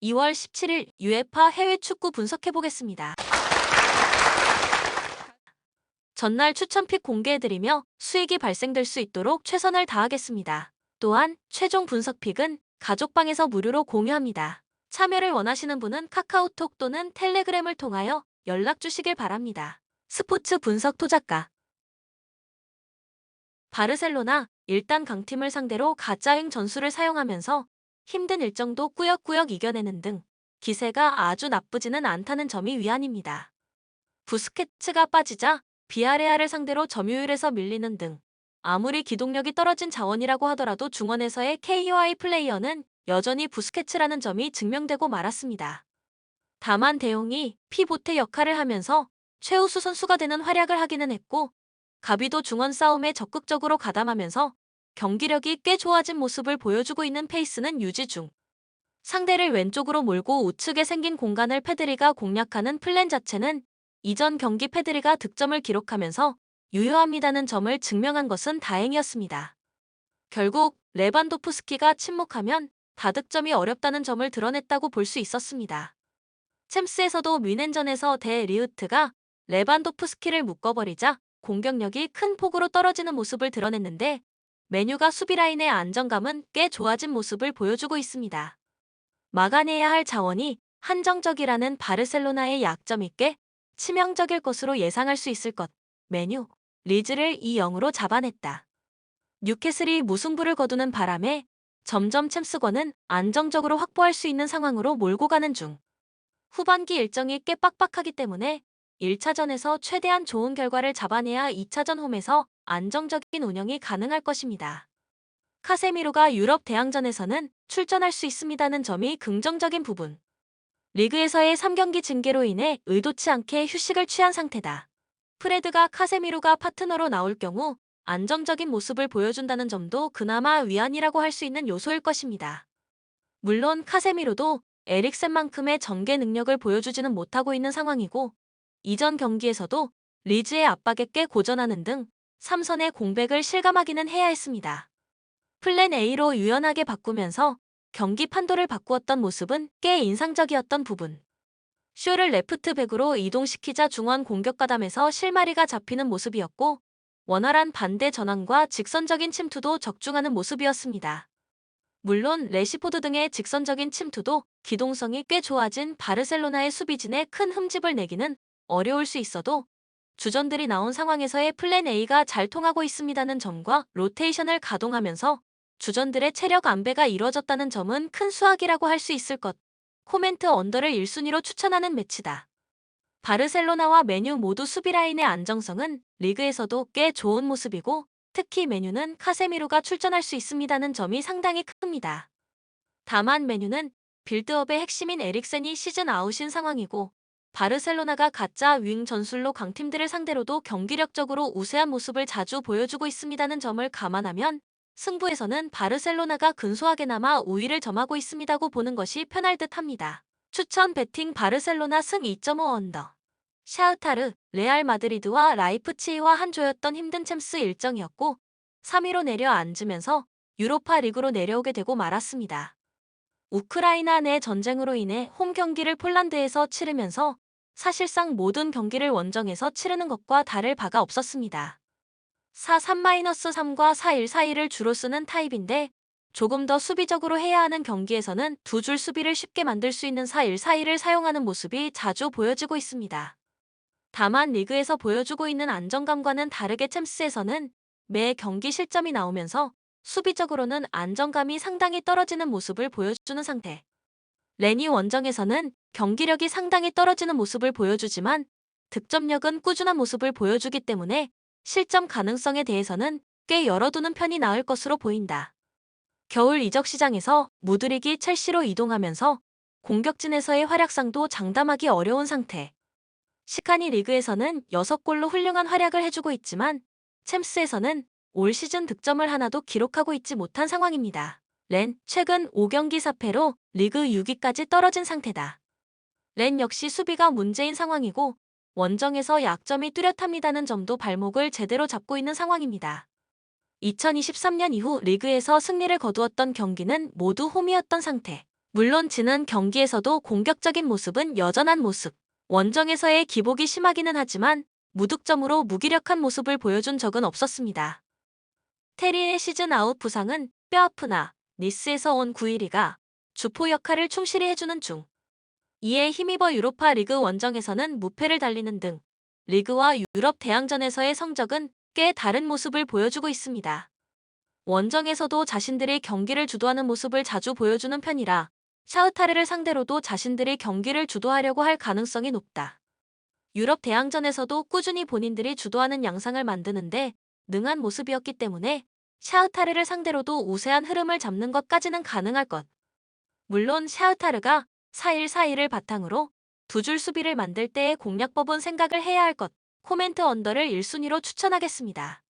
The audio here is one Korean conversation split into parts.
2월 17일 UEFA 해외 축구 분석해보겠습니다. 전날 추천픽 공개해드리며 수익이 발생될 수 있도록 최선을 다하겠습니다. 또한 최종 분석픽은 가족방에서 무료로 공유합니다. 참여를 원하시는 분은 카카오톡 또는 텔레그램을 통하여 연락 주시길 바랍니다. 스포츠 분석 토작가 바르셀로나 일단 강팀을 상대로 가짜행 전술을 사용하면서 힘든 일정도 꾸역꾸역 이겨내는 등 기세가 아주 나쁘지는 않다는 점이 위안입니다. 부스케츠가 빠지자 비아레알을 상대로 점유율에서 밀리는 등 아무리 기동력이 떨어진 자원이라고 하더라도 중원에서의 KOI 플레이어는 여전히 부스케츠라는 점이 증명되고 말았습니다. 다만 대용이 피보테 역할을 하면서 최우수 선수가 되는 활약을 하기는 했고 가비도 중원 싸움에 적극적으로 가담하면서 경기력이 꽤 좋아진 모습을 보여주고 있는 페이스는 유지 중. 상대를 왼쪽으로 몰고 우측에 생긴 공간을 페드리가 공략하는 플랜 자체는 이전 경기 페드리가 득점을 기록하면서 유효합니다는 점을 증명한 것은 다행이었습니다. 결국 레반도프스키가 침묵하면 다득점이 어렵다는 점을 드러냈다고 볼 수 있었습니다. 챔스에서도 뮌헨전에서 데 리흐트가 레반도프스키를 묶어버리자 공격력이 큰 폭으로 떨어지는 모습을 드러냈는데 메뉴가 수비 라인의 안정감은 꽤 좋아진 모습을 보여주고 있습니다. 막아내야 할 자원이 한정적이라는 바르셀로나의 약점이 꽤 치명적일 것으로 예상할 수 있을 것. 메뉴, 리즈를 2-0으로 잡아냈다. 뉴캐슬이 무승부를 거두는 바람에 점점 챔스권은 안정적으로 확보할 수 있는 상황으로 몰고 가는 중. 후반기 일정이 꽤 빡빡하기 때문에 1차전에서 최대한 좋은 결과를 잡아내야 2차전 홈에서 안정적인 운영이 가능할 것입니다. 카세미로가 유럽 대항전에서는 출전할 수 있습니다는 점이 긍정적인 부분. 리그에서의 3경기 징계로 인해 의도치 않게 휴식을 취한 상태다. 프레드가 카세미로가 파트너로 나올 경우 안정적인 모습을 보여준다는 점도 그나마 위안이라고 할 수 있는 요소일 것입니다. 물론 카세미로도 에릭센만큼의 전개 능력을 보여주지는 못하고 있는 상황이고 이전 경기에서도 리즈의 압박에 꽤 고전하는 등 3선의 공백을 실감하기는 해야 했습니다. 플랜 A로 유연하게 바꾸면서 경기 판도를 바꾸었던 모습은 꽤 인상적이었던 부분. 쇼를 레프트백으로 이동시키자 중원 공격 가담에서 실마리가 잡히는 모습이었고 원활한 반대 전환과 직선적인 침투도 적중하는 모습이었습니다. 물론 레시포드 등의 직선적인 침투도 기동성이 꽤 좋아진 바르셀로나의 수비진에 큰 흠집을 내기는 어려울 수 있어도 주전들이 나온 상황에서의 플랜 A가 잘 통하고 있습니다는 점과 로테이션을 가동하면서 주전들의 체력 안배가 이루어졌다는 점은 큰 수확이라고 할 수 있을 것. 코멘트 언더를 1순위로 추천하는 매치다. 바르셀로나와 메뉴 모두 수비 라인의 안정성은 리그에서도 꽤 좋은 모습이고 특히 메뉴는 카세미로가 출전할 수 있습니다는 점이 상당히 큽니다. 다만 메뉴는 빌드업의 핵심인 에릭센이 시즌 아웃인 상황이고 바르셀로나가 가짜 윙 전술로 강팀들을 상대로도 경기력적으로 우세한 모습을 자주 보여주고 있습니다는 점을 감안하면 승부에서는 바르셀로나가 근소하게나마 우위를 점하고 있습니다고 보는 것이 편할 듯 합니다. 추천 배팅 바르셀로나 승 2.5 언더. 샤흐타르, 레알 마드리드와 라이프치히와 한 조였던 힘든 챔스 일정이었고 3위로 내려앉으면서 유로파 리그로 내려오게 되고 말았습니다. 우크라이나 내 전쟁으로 인해 홈 경기를 폴란드에서 치르면서 사실상 모든 경기를 원정에서 치르는 것과 다를 바가 없었습니다. 4-3-3과 4-1-4-1을 주로 쓰는 타입인데 조금 더 수비적으로 해야 하는 경기에서는 두 줄 수비를 쉽게 만들 수 있는 4-1-4-1을 사용하는 모습이 자주 보여지고 있습니다. 다만 리그에서 보여주고 있는 안정감과는 다르게 챔스에서는 매 경기 실점이 나오면서 수비적으로는 안정감이 상당히 떨어지는 모습을 보여주는 상태. 레니 원정에서는 경기력이 상당히 떨어지는 모습을 보여주지만 득점력은 꾸준한 모습을 보여주기 때문에 실점 가능성에 대해서는 꽤 열어두는 편이 나을 것으로 보인다. 겨울 이적 시장에서 무드릭이 첼시로 이동하면서 공격진에서의 활약상도 장담하기 어려운 상태. 시카니 리그에서는 6골로 훌륭한 활약을 해주고 있지만 챔스에서는 올 시즌 득점을 하나도 기록하고 있지 못한 상황입니다. 렌, 최근 5경기 4패로 리그 6위까지 떨어진 상태다. 렌 역시 수비가 문제인 상황이고 원정에서 약점이 뚜렷합니다는 점도 발목을 제대로 잡고 있는 상황입니다. 2023년 이후 리그에서 승리를 거두었던 경기는 모두 홈이었던 상태. 물론 지는 경기에서도 공격적인 모습은 여전한 모습. 원정에서의 기복이 심하기는 하지만 무득점으로 무기력한 모습을 보여준 적은 없었습니다. 테리의 시즌 아웃 부상은 뼈아프나 니스에서 온 9일이가 주포 역할을 충실히 해주는 중. 이에 힘입어 유로파 리그 원정에서는 무패를 달리는 등 리그와 유럽 대항전에서의 성적은 꽤 다른 모습을 보여주고 있습니다. 원정에서도 자신들이 경기를 주도하는 모습을 자주 보여주는 편이라 샤흐타르를 상대로도 자신들이 경기를 주도하려고 할 가능성이 높다. 유럽 대항전에서도 꾸준히 본인들이 주도하는 양상을 만드는데 능한 모습이었기 때문에 샤흐타르를 상대로도 우세한 흐름을 잡는 것까지는 가능할 것. 물론 샤흐타르가 4-1-4-1을 바탕으로 두 줄 수비를 만들 때의 공략법은 생각을 해야 할 것. 코멘트 언더를 1순위로 추천하겠습니다.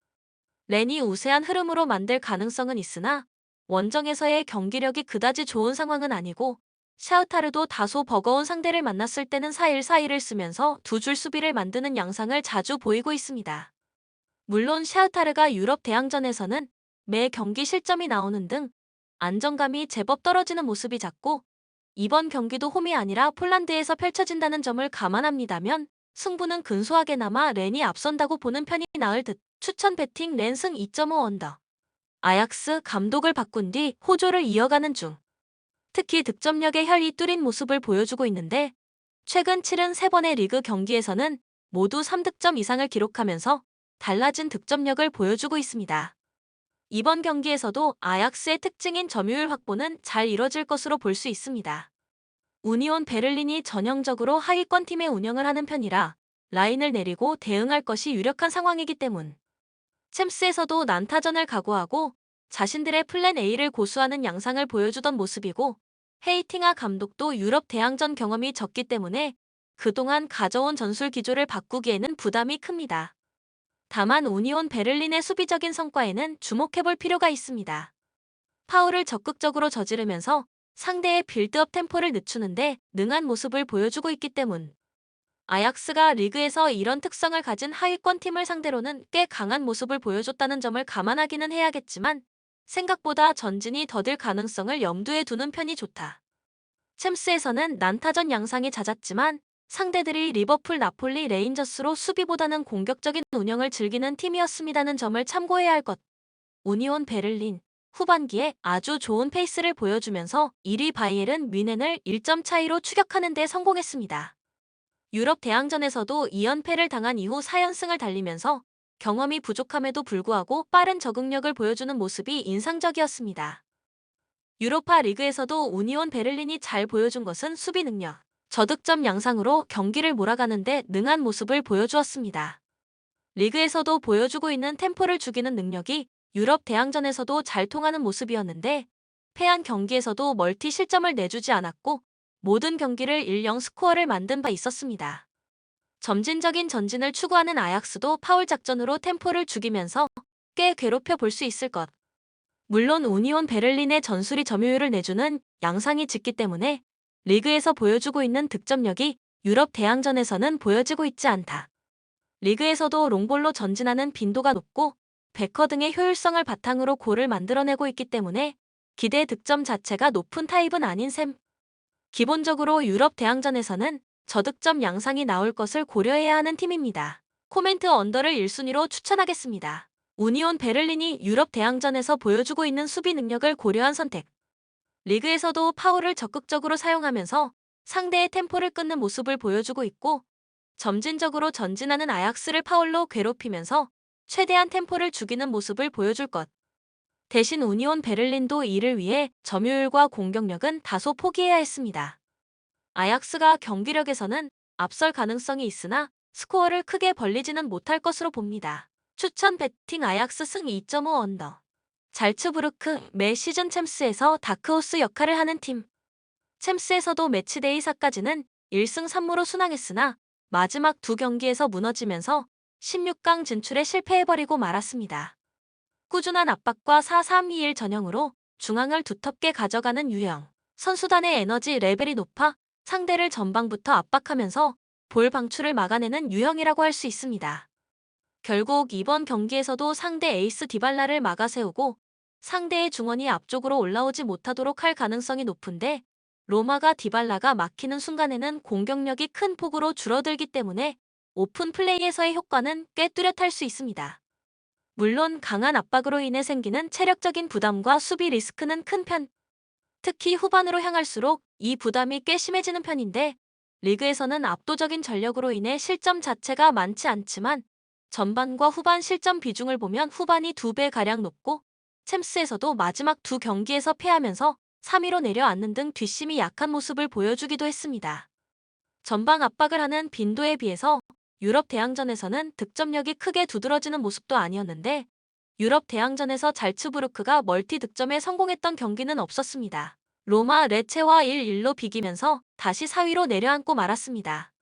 렌이 우세한 흐름으로 만들 가능성은 있으나 원정에서의 경기력이 그다지 좋은 상황은 아니고 샤흐타르도 다소 버거운 상대를 만났을 때는 4-1-4-1을 쓰면서 두 줄 수비를 만드는 양상을 자주 보이고 있습니다. 물론 샤흐타르가 유럽 대항전에서는 매 경기 실점이 나오는 등 안정감이 제법 떨어지는 모습이 잦고 이번 경기도 홈이 아니라 폴란드에서 펼쳐진다는 점을 감안합니다면 승부는 근소하게나마 렌이 앞선다고 보는 편이 나을 듯. 추천 배팅 렌승 2.5 언더. 아약스 감독을 바꾼 뒤 호조를 이어가는 중. 특히 득점력의 혈이 뚫린 모습을 보여주고 있는데 최근 치른 3번의 리그 경기에서는 모두 3득점 이상을 기록하면서 달라진 득점력을 보여주고 있습니다. 이번 경기에서도 아약스의 특징인 점유율 확보는 잘 이뤄질 것으로 볼 수 있습니다. 우니온 베를린이 전형적으로 하위권 팀의 운영을 하는 편이라 라인을 내리고 대응할 것이 유력한 상황이기 때문. 챔스에서도 난타전을 각오하고 자신들의 플랜 A를 고수하는 양상을 보여주던 모습이고 헤이팅하 감독도 유럽 대항전 경험이 적기 때문에 그동안 가져온 전술 기조를 바꾸기에는 부담이 큽니다. 다만 우니온 베를린의 수비적인 성과에는 주목해볼 필요가 있습니다. 파울을 적극적으로 저지르면서 상대의 빌드업 템포를 늦추는데 능한 모습을 보여주고 있기 때문. 아약스가 리그에서 이런 특성을 가진 하위권 팀을 상대로는 꽤 강한 모습을 보여줬다는 점을 감안하기는 해야겠지만 생각보다 전진이 더딜 가능성을 염두에 두는 편이 좋다. 챔스에서는 난타전 양상이 잦았지만 상대들이 리버풀, 나폴리, 레인저스로 수비보다는 공격적인 운영을 즐기는 팀이었습니다는 점을 참고해야 할 것. 우니온 베를린 후반기에 아주 좋은 페이스를 보여주면서 1위 바이에른 뮌헨을 1점 차이로 추격하는 데 성공했습니다. 유럽 대항전에서도 2연패를 당한 이후 4연승을 달리면서 경험이 부족함에도 불구하고 빠른 적응력을 보여주는 모습이 인상적이었습니다. 유로파 리그에서도 우니온 베를린이 잘 보여준 것은 수비 능력, 저득점 양상으로 경기를 몰아가는데 능한 모습을 보여주었습니다. 리그에서도 보여주고 있는 템포를 죽이는 능력이 유럽 대항전에서도 잘 통하는 모습이었는데 패한 경기에서도 멀티 실점을 내주지 않았고 모든 경기를 1-0 스코어를 만든 바 있었습니다. 점진적인 전진을 추구하는 아약스도 파울 작전으로 템포를 죽이면서 꽤 괴롭혀 볼 수 있을 것. 물론 우니온 베를린의 전술이 점유율을 내주는 양상이 짙기 때문에 리그에서 보여주고 있는 득점력이 유럽 대항전에서는 보여지고 있지 않다. 리그에서도 롱볼로 전진하는 빈도가 높고 베커 등의 효율성을 바탕으로 골을 만들어내고 있기 때문에 기대 득점 자체가 높은 타입은 아닌 셈. 기본적으로 유럽 대항전에서는 저득점 양상이 나올 것을 고려해야 하는 팀입니다. 코멘트 언더를 1순위로 추천하겠습니다. 우니온 베를린이 유럽 대항전에서 보여주고 있는 수비 능력을 고려한 선택. 리그에서도 파울을 적극적으로 사용하면서 상대의 템포를 끊는 모습을 보여주고 있고 점진적으로 전진하는 아약스를 파울로 괴롭히면서 최대한 템포를 죽이는 모습을 보여줄 것. 대신 우니온 베를린도 이를 위해 점유율과 공격력은 다소 포기해야 했습니다. 아약스가 경기력에서는 앞설 가능성이 있으나 스코어를 크게 벌리지는 못할 것으로 봅니다. 추천 배팅 아약스 승 2.5 언더. 잘츠부르크 매 시즌 챔스에서 다크호스 역할을 하는 팀. 챔스에서도 매치데이 4까지는 1승 3무로 순항했으나 마지막 두 경기에서 무너지면서 16강 진출에 실패해버리고 말았습니다. 꾸준한 압박과 4-3-2-1 전형으로 중앙을 두텁게 가져가는 유형. 선수단의 에너지 레벨이 높아 상대를 전방부터 압박하면서 볼 방출을 막아내는 유형이라고 할 수 있습니다. 결국 이번 경기에서도 상대 에이스 디발라를 막아세우고 상대의 중원이 앞쪽으로 올라오지 못하도록 할 가능성이 높은데 로마가 디발라가 막히는 순간에는 공격력이 큰 폭으로 줄어들기 때문에 오픈 플레이에서의 효과는 꽤 뚜렷할 수 있습니다. 물론 강한 압박으로 인해 생기는 체력적인 부담과 수비 리스크는 큰 편. 특히 후반으로 향할수록 이 부담이 꽤 심해지는 편인데 리그에서는 압도적인 전력으로 인해 실점 자체가 많지 않지만 전반과 후반 실점 비중을 보면 후반이 2배가량 높고 챔스에서도 마지막 두 경기에서 패하면서 3위로 내려앉는 등 뒷심이 약한 모습을 보여주기도 했습니다. 전방 압박을 하는 빈도에 비해서 유럽 대항전에서는 득점력이 크게 두드러지는 모습도 아니었는데 유럽 대항전에서 잘츠부르크가 멀티 득점에 성공했던 경기는 없었습니다. 로마 레체와 1-1로 비기면서 다시 4위로 내려앉고 말았습니다.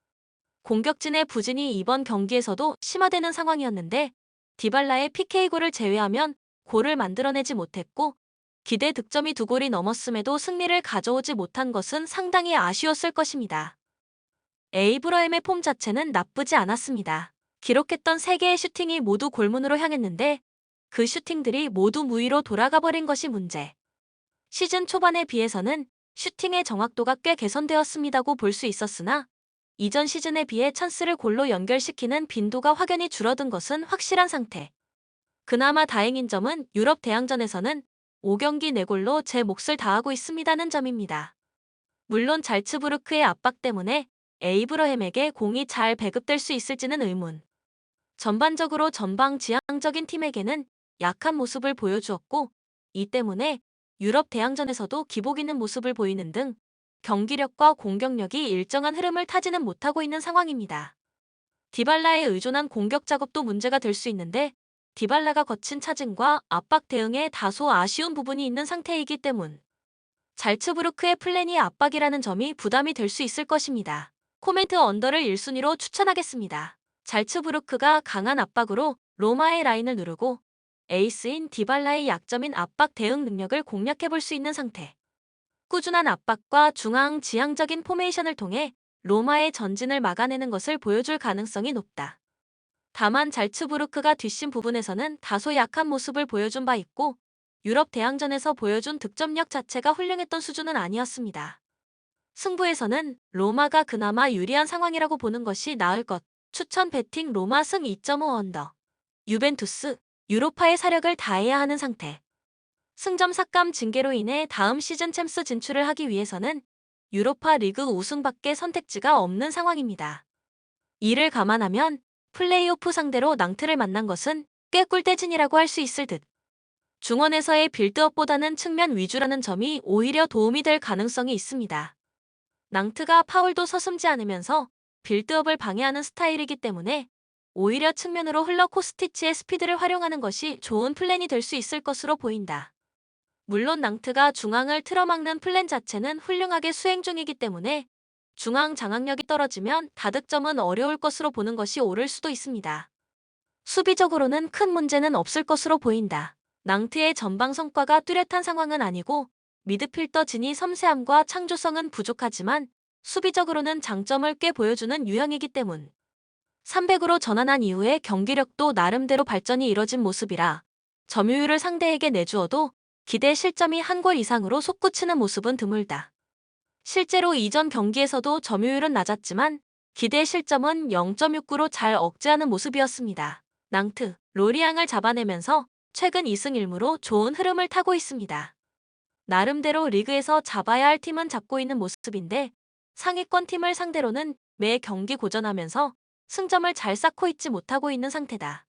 공격진의 부진이 이번 경기에서도 심화되는 상황이었는데 디발라의 PK골을 제외하면 골을 만들어내지 못했고 기대 득점이 2골이 넘었음에도 승리를 가져오지 못한 것은 상당히 아쉬웠을 것입니다. 에이브러햄의 폼 자체는 나쁘지 않았습니다. 기록했던 3개의 슈팅이 모두 골문으로 향했는데 그 슈팅들이 모두 무위로 돌아가 버린 것이 문제. 시즌 초반에 비해서는 슈팅의 정확도가 꽤 개선되었습니다고 볼 수 있었으나 이전 시즌에 비해 찬스를 골로 연결시키는 빈도가 확연히 줄어든 것은 확실한 상태. 그나마 다행인 점은 유럽 대항전에서는 5경기 4골로 제 몫을 다하고 있습니다는 점입니다. 물론 잘츠부르크의 압박 때문에 에이브러햄에게 공이 잘 배급될 수 있을지는 의문. 전반적으로 전방지향적인 팀에게는 약한 모습을 보여주었고 이 때문에 유럽 대항전에서도 기복 있는 모습을 보이는 등 경기력과 공격력이 일정한 흐름을 타지는 못하고 있는 상황입니다. 디발라에 의존한 공격 작업도 문제가 될 수 있는데 디발라가 거친 차징과 압박 대응에 다소 아쉬운 부분이 있는 상태이기 때문 잘츠부르크의 플랜이 압박이라는 점이 부담이 될 수 있을 것입니다. 코멘트 언더를 1순위로 추천하겠습니다. 잘츠부르크가 강한 압박으로 로마의 라인을 누르고 에이스인 디발라의 약점인 압박 대응 능력을 공략해볼 수 있는 상태. 꾸준한 압박과 중앙 지향적인 포메이션을 통해 로마의 전진을 막아내는 것을 보여줄 가능성이 높다. 다만 잘츠부르크가 뒷심 부분에서는 다소 약한 모습을 보여준 바 있고 유럽 대항전에서 보여준 득점력 자체가 훌륭했던 수준은 아니었습니다. 승부에서는 로마가 그나마 유리한 상황이라고 보는 것이 나을 것. 추천 배팅 로마 승 2.5 언더. 유벤투스, 유로파의 사력을 다해야 하는 상태. 승점 삭감 징계로 인해 다음 시즌 챔스 진출을 하기 위해서는 유로파 리그 우승밖에 선택지가 없는 상황입니다. 이를 감안하면 플레이오프 상대로 낭트를 만난 것은 꽤 꿀대진이라고 할 수 있을 듯. 중원에서의 빌드업보다는 측면 위주라는 점이 오히려 도움이 될 가능성이 있습니다. 낭트가 파울도 서슴지 않으면서 빌드업을 방해하는 스타일이기 때문에 오히려 측면으로 흘러 코스티치의 스피드를 활용하는 것이 좋은 플랜이 될 수 있을 것으로 보인다. 물론 낭트가 중앙을 틀어막는 플랜 자체는 훌륭하게 수행 중이기 때문에 중앙 장악력이 떨어지면 다득점은 어려울 것으로 보는 것이 옳을 수도 있습니다. 수비적으로는 큰 문제는 없을 것으로 보인다. 낭트의 전방 성과가 뚜렷한 상황은 아니고 미드필더 진이 섬세함과 창조성은 부족하지만 수비적으로는 장점을 꽤 보여주는 유형이기 때문 300으로 전환한 이후에 경기력도 나름대로 발전이 이뤄진 모습이라 점유율을 상대에게 내주어도 기대 실점이 한 골 이상으로 솟구치는 모습은 드물다. 실제로 이전 경기에서도 점유율은 낮았지만 기대 실점은 0.69로 잘 억제하는 모습이었습니다. 낭트, 로리앙을 잡아내면서 최근 2승 1무로 좋은 흐름을 타고 있습니다. 나름대로 리그에서 잡아야 할 팀은 잡고 있는 모습인데 상위권 팀을 상대로는 매 경기 고전하면서 승점을 잘 쌓고 있지 못하고 있는 상태다.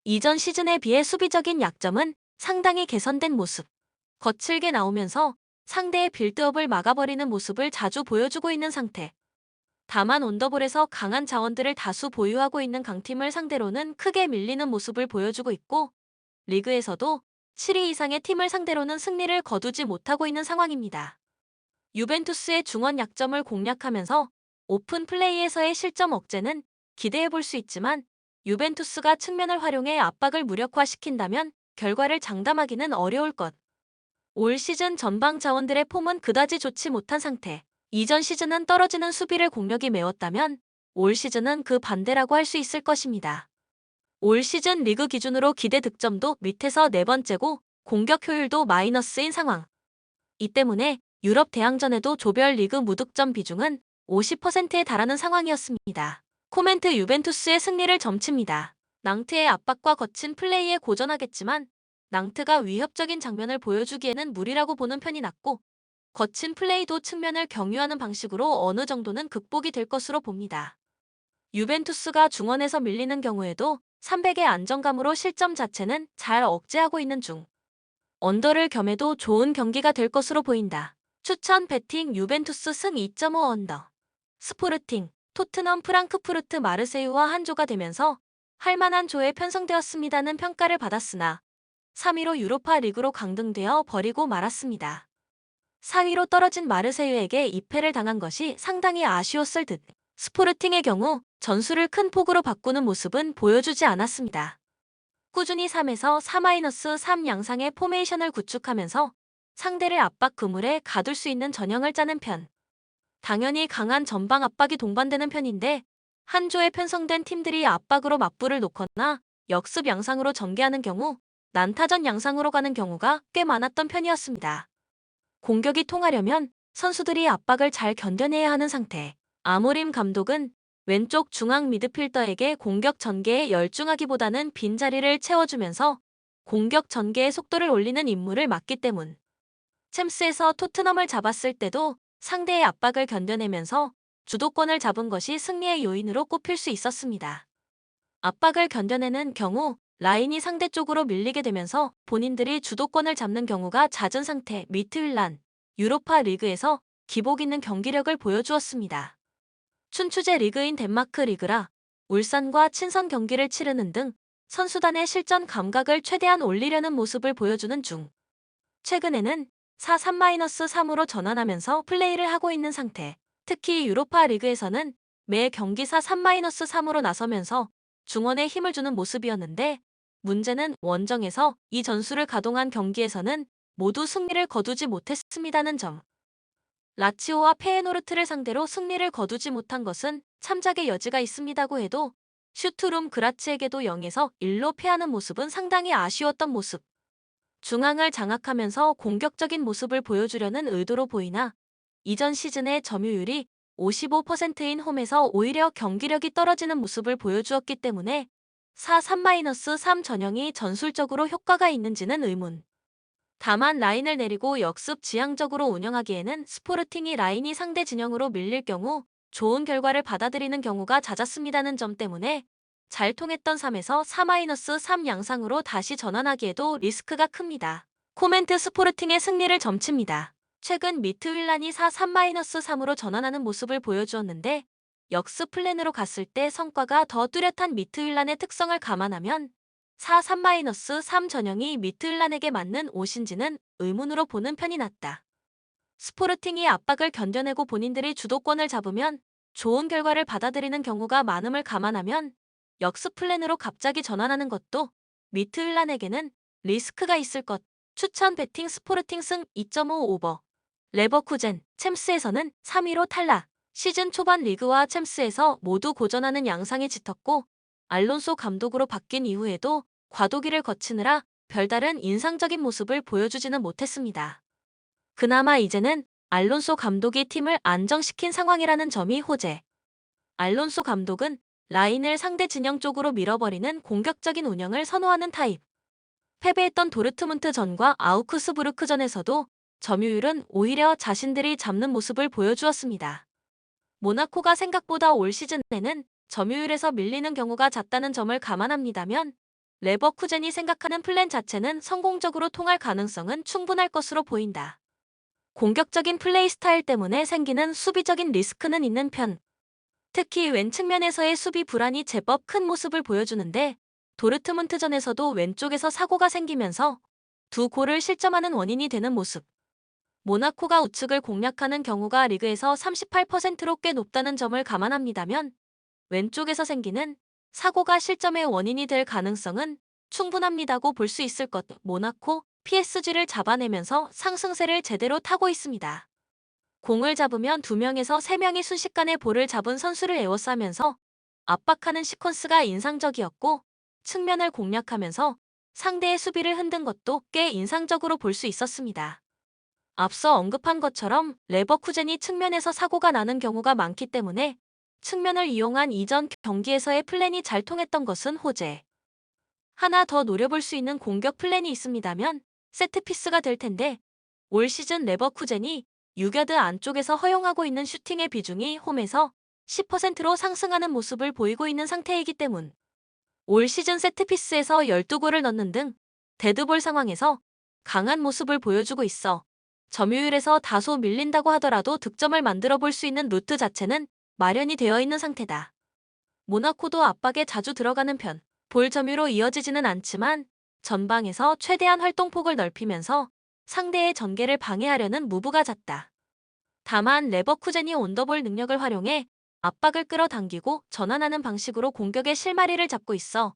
이전 시즌에 비해 수비적인 약점은 상당히 개선된 모습. 거칠게 나오면서 상대의 빌드업을 막아버리는 모습을 자주 보여주고 있는 상태. 다만 온더볼에서 강한 자원들을 다수 보유하고 있는 강팀을 상대로는 크게 밀리는 모습을 보여주고 있고 리그에서도 7위 이상의 팀을 상대로는 승리를 거두지 못하고 있는 상황입니다. 유벤투스의 중원 약점을 공략하면서 오픈 플레이에서의 실점 억제는 기대해볼 수 있지만 유벤투스가 측면을 활용해 압박을 무력화시킨다면 결과를 장담하기는 어려울 것. 올 시즌 전방 자원들의 폼은 그다지 좋지 못한 상태. 이전 시즌은 떨어지는 수비를 공격이 메웠다면 올 시즌은 그 반대라고 할 수 있을 것입니다. 올 시즌 리그 기준으로 기대 득점도 밑에서 4번째고 공격 효율도 마이너스인 상황. 이 때문에 유럽 대항전에도 조별 리그 무득점 비중은 50%에 달하는 상황이었습니다. 코멘트 유벤투스의 승리를 점칩니다. 낭트의 압박과 거친 플레이에 고전하겠지만 낭트가 위협적인 장면을 보여주기에는 무리라고 보는 편이 낫고 거친 플레이도 측면을 경유하는 방식으로 어느 정도는 극복이 될 것으로 봅니다. 유벤투스가 중원에서 밀리는 경우에도 300의 안정감으로 실점 자체는 잘 억제하고 있는 중 언더를 겸해도 좋은 경기가 될 것으로 보인다. 추천 배팅 유벤투스 승 2.5 언더. 스포르팅, 토트넘 프랑크푸르트 마르세유와 한 조가 되면서 할만한 조에 편성되었습니다는 평가를 받았으나 3위로 유로파 리그로 강등되어 버리고 말았습니다. 4위로 떨어진 마르세유에게 2패를 당한 것이 상당히 아쉬웠을 듯. 스포르팅의 경우 전술을 큰 폭으로 바꾸는 모습은 보여주지 않았습니다. 꾸준히 3에서 4-3 양상의 포메이션을 구축하면서 상대를 압박 그물에 가둘 수 있는 전형을 짜는 편. 당연히 강한 전방 압박이 동반되는 편인데 한 조에 편성된 팀들이 압박으로 맞불을 놓거나 역습 양상으로 전개하는 경우 난타전 양상으로 가는 경우가 꽤 많았던 편이었습니다. 공격이 통하려면 선수들이 압박을 잘 견뎌내야 하는 상태. 아모림 감독은 왼쪽 중앙 미드필더에게 공격 전개에 열중하기보다는 빈자리를 채워주면서 공격 전개의 속도를 올리는 임무를 맡기 때문. 챔스에서 토트넘을 잡았을 때도 상대의 압박을 견뎌내면서 주도권을 잡은 것이 승리의 요인으로 꼽힐 수 있었습니다. 압박을 견뎌내는 경우 라인이 상대 쪽으로 밀리게 되면서 본인들이 주도권을 잡는 경우가 잦은 상태 미트윌란, 유로파 리그에서 기복 있는 경기력을 보여주었습니다. 춘추제 리그인 덴마크 리그라 울산과 친선 경기를 치르는 등 선수단의 실전 감각을 최대한 올리려는 모습을 보여주는 중 최근에는 4-3-3으로 전환하면서 플레이를 하고 있는 상태. 특히 유로파 리그에서는 매 경기 4-3-3으로 나서면서 중원에 힘을 주는 모습이었는데 문제는 원정에서 이 전술을 가동한 경기에서는 모두 승리를 거두지 못했습니다는 점. 라치오와 페에노르트를 상대로 승리를 거두지 못한 것은 참작의 여지가 있습니다고 해도 슈투룸 그라츠에게도 0에서 1로 패하는 모습은 상당히 아쉬웠던 모습. 중앙을 장악하면서 공격적인 모습을 보여주려는 의도로 보이나 이전 시즌의 점유율이 55%인 홈에서 오히려 경기력이 떨어지는 모습을 보여주었기 때문에 4-3-3 전형이 전술적으로 효과가 있는지는 의문. 다만 라인을 내리고 역습 지향적으로 운영하기에는 스포르팅이 라인이 상대 진영으로 밀릴 경우 좋은 결과를 받아들이는 경우가 잦았습니다는 점 때문에 잘 통했던 3에서 4-3 양상으로 다시 전환하기에도 리스크가 큽니다. 코멘트 스포르팅의 승리를 점칩니다. 최근 미트윌란이 4-3-3으로 전환하는 모습을 보여주었는데 역습 플랜으로 갔을 때 성과가 더 뚜렷한 미트윌란의 특성을 감안하면 4-3-3 전형이 미트윌란에게 맞는 옷인지는 의문으로 보는 편이 낫다. 스포르팅이 압박을 견뎌내고 본인들이 주도권을 잡으면 좋은 결과를 받아들이는 경우가 많음을 감안하면 역습 플랜으로 갑자기 전환하는 것도 미트윌란에게는 리스크가 있을 것. 추천 배팅 스포르팅 승 2.5 오버. 레버쿠젠, 챔스에서는 3위로 탈락. 시즌 초반 리그와 챔스에서 모두 고전하는 양상이 짙었고 알론소 감독으로 바뀐 이후에도 과도기를 거치느라 별다른 인상적인 모습을 보여주지는 못했습니다. 그나마 이제는 알론소 감독이 팀을 안정시킨 상황이라는 점이 호재. 알론소 감독은 라인을 상대 진영 쪽으로 밀어버리는 공격적인 운영을 선호하는 타입. 패배했던 도르트문트전과 아우크스부르크전에서도 점유율은 오히려 자신들이 잡는 모습을 보여주었습니다. 모나코가 생각보다 올 시즌에는 점유율에서 밀리는 경우가 잦다는 점을 감안합니다면 레버쿠젠이 생각하는 플랜 자체는 성공적으로 통할 가능성은 충분할 것으로 보인다. 공격적인 플레이 스타일 때문에 생기는 수비적인 리스크는 있는 편. 특히 왼 측면에서의 수비 불안이 제법 큰 모습을 보여주는데 도르트문트전에서도 왼쪽에서 사고가 생기면서 두 골을 실점하는 원인이 되는 모습. 모나코가 우측을 공략하는 경우가 리그에서 38%로 꽤 높다는 점을 감안합니다면 왼쪽에서 생기는 사고가 실점의 원인이 될 가능성은 충분합니다고 볼 수 있을 것. 모나코, PSG를 잡아내면서 상승세를 제대로 타고 있습니다. 공을 잡으면 2명에서 3명이 순식간에 볼을 잡은 선수를 에워싸면서 압박하는 시퀀스가 인상적이었고 측면을 공략하면서 상대의 수비를 흔든 것도 꽤 인상적으로 볼 수 있었습니다. 앞서 언급한 것처럼 레버쿠젠이 측면에서 사고가 나는 경우가 많기 때문에 측면을 이용한 이전 경기에서의 플랜이 잘 통했던 것은 호재. 하나 더 노려볼 수 있는 공격 플랜이 있습니다면 세트피스가 될 텐데 올 시즌 레버쿠젠이 유겨드 안쪽에서 허용하고 있는 슈팅의 비중이 홈에서 10%로 상승하는 모습을 보이고 있는 상태이기 때문 올 시즌 세트피스에서 12골을 넣는 등 데드볼 상황에서 강한 모습을 보여주고 있어 점유율에서 다소 밀린다고 하더라도 득점을 만들어 볼 수 있는 루트 자체는 마련이 되어 있는 상태다. 모나코도 압박에 자주 들어가는 편, 볼 점유로 이어지지는 않지만 전방에서 최대한 활동폭을 넓히면서 상대의 전개를 방해하려는 무브가 잦다. 다만 레버쿠젠이 온더볼 능력을 활용해 압박을 끌어당기고 전환하는 방식으로 공격의 실마리를 잡고 있어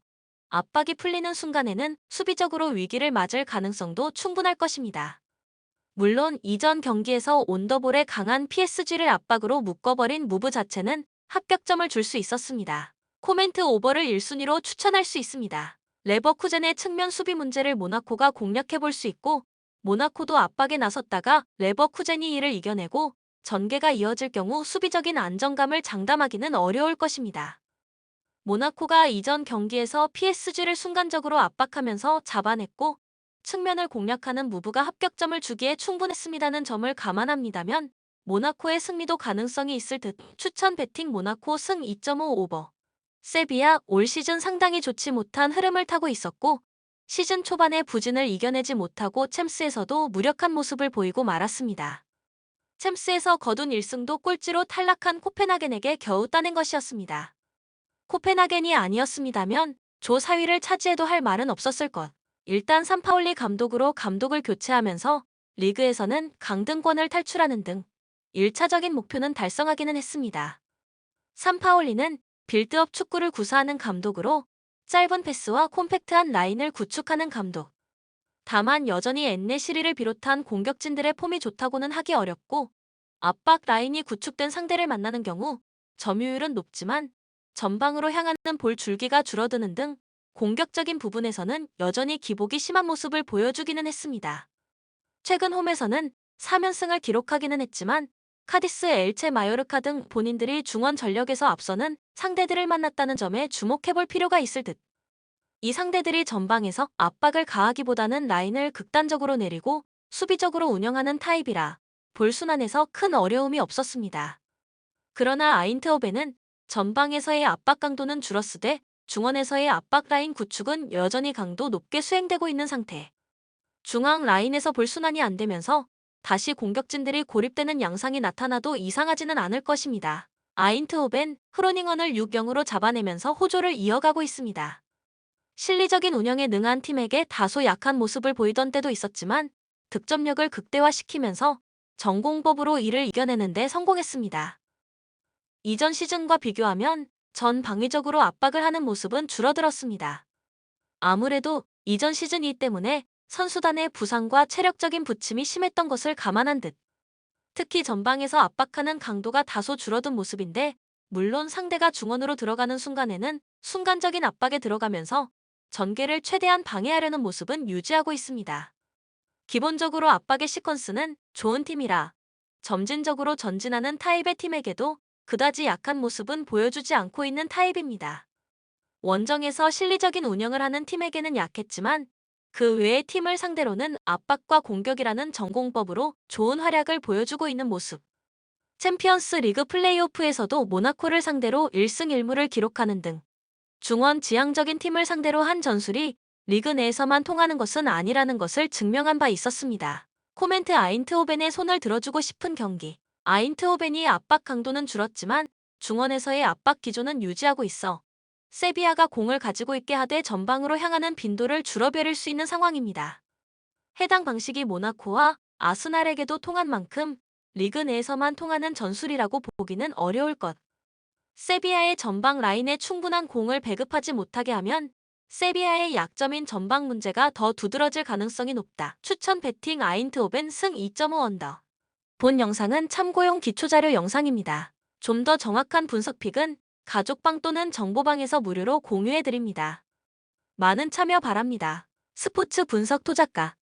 압박이 풀리는 순간에는 수비적으로 위기를 맞을 가능성도 충분할 것입니다. 물론 이전 경기에서 온더볼의 강한 PSG를 압박으로 묶어버린 무브 자체는 합격점을 줄 수 있었습니다. 코멘트 오버를 1순위로 추천할 수 있습니다. 레버쿠젠의 측면 수비 문제를 모나코가 공략해볼 수 있고 모나코도 압박에 나섰다가 레버쿠젠이 이를 이겨내고 전개가 이어질 경우 수비적인 안정감을 장담하기는 어려울 것입니다. 모나코가 이전 경기에서 PSG를 순간적으로 압박하면서 잡아냈고 측면을 공략하는 무브가 합격점을 주기에 충분했습니다는 점을 감안합니다면 모나코의 승리도 가능성이 있을 듯 추천 배팅 모나코 승 2.5 오버. 세비야 올 시즌 상당히 좋지 못한 흐름을 타고 있었고 시즌 초반에 부진을 이겨내지 못하고 챔스에서도 무력한 모습을 보이고 말았습니다. 챔스에서 거둔 1승도 꼴찌로 탈락한 코펜하겐에게 겨우 따낸 것이었습니다. 코펜하겐이 아니었습니다면 조 4위를 차지해도 할 말은 없었을 것. 일단 산파올리 감독으로 감독을 교체하면서 리그에서는 강등권을 탈출하는 등 1차적인 목표는 달성하기는 했습니다. 산파올리는 빌드업 축구를 구사하는 감독으로 짧은 패스와 콤팩트한 라인을 구축하는 감독. 다만 여전히 엔네시리를 비롯한 공격진들의 폼이 좋다고는 하기 어렵고 압박 라인이 구축된 상대를 만나는 경우 점유율은 높지만 전방으로 향하는 볼 줄기가 줄어드는 등 공격적인 부분에서는 여전히 기복이 심한 모습을 보여주기는 했습니다. 최근 홈에서는 3연승을 기록하기는 했지만 카디스, 엘체, 마요르카 등 본인들이 중원 전력에서 앞서는 상대들을 만났다는 점에 주목해볼 필요가 있을 듯. 이 상대들이 전방에서 압박을 가하기보다는 라인을 극단적으로 내리고 수비적으로 운영하는 타입이라 볼 순환에서 큰 어려움이 없었습니다. 그러나 아인트호벤은 전방에서의 압박 강도는 줄었으되 중원에서의 압박 라인 구축은 여전히 강도 높게 수행되고 있는 상태. 중앙 라인에서 볼 순환이 안 되면서 다시 공격진들이 고립되는 양상이 나타나도 이상하지는 않을 것입니다. 아인트호벤, 흐로닝언을 6-0으로 잡아내면서 호조를 이어가고 있습니다. 실리적인 운영에 능한 팀에게 다소 약한 모습을 보이던 때도 있었지만 득점력을 극대화시키면서 전공법으로 이를 이겨내는 데 성공했습니다. 이전 시즌과 비교하면 전방위적으로 압박을 하는 모습은 줄어들었습니다. 아무래도 이전 시즌이기 때문에 선수단의 부상과 체력적인 부침이 심했던 것을 감안한 듯. 특히 전방에서 압박하는 강도가 다소 줄어든 모습인데 물론 상대가 중원으로 들어가는 순간에는 순간적인 압박에 들어가면서 전개를 최대한 방해하려는 모습은 유지하고 있습니다. 기본적으로 압박의 시퀀스는 좋은 팀이라 점진적으로 전진하는 타입의 팀에게도 그다지 약한 모습은 보여주지 않고 있는 타입입니다. 원정에서 실리적인 운영을 하는 팀에게는 약했지만 그 외의 팀을 상대로는 압박과 공격이라는 전공법으로 좋은 활약을 보여주고 있는 모습. 챔피언스 리그 플레이오프에서도 모나코를 상대로 1승 1무를 기록하는 등 중원 지향적인 팀을 상대로 한 전술이 리그 내에서만 통하는 것은 아니라는 것을 증명한 바 있었습니다. 코멘트 아인트호벤의 손을 들어주고 싶은 경기. 아인트호벤이 압박 강도는 줄었지만 중원에서의 압박 기조는 유지하고 있어 세비야가 공을 가지고 있게 하되 전방으로 향하는 빈도를 줄어버릴 수 있는 상황입니다. 해당 방식이 모나코와 아스날에게도 통한 만큼 리그 내에서만 통하는 전술이라고 보기는 어려울 것. 세비야의 전방 라인에 충분한 공을 배급하지 못하게 하면 세비야의 약점인 전방 문제가 더 두드러질 가능성이 높다. 추천 배팅 아인트호벤 승 2.5 언더. 본 영상은 참고용 기초자료 영상입니다. 좀 더 정확한 분석픽은 가족방 또는 정보방에서 무료로 공유해드립니다. 많은 참여 바랍니다. 스포츠 분석 토작가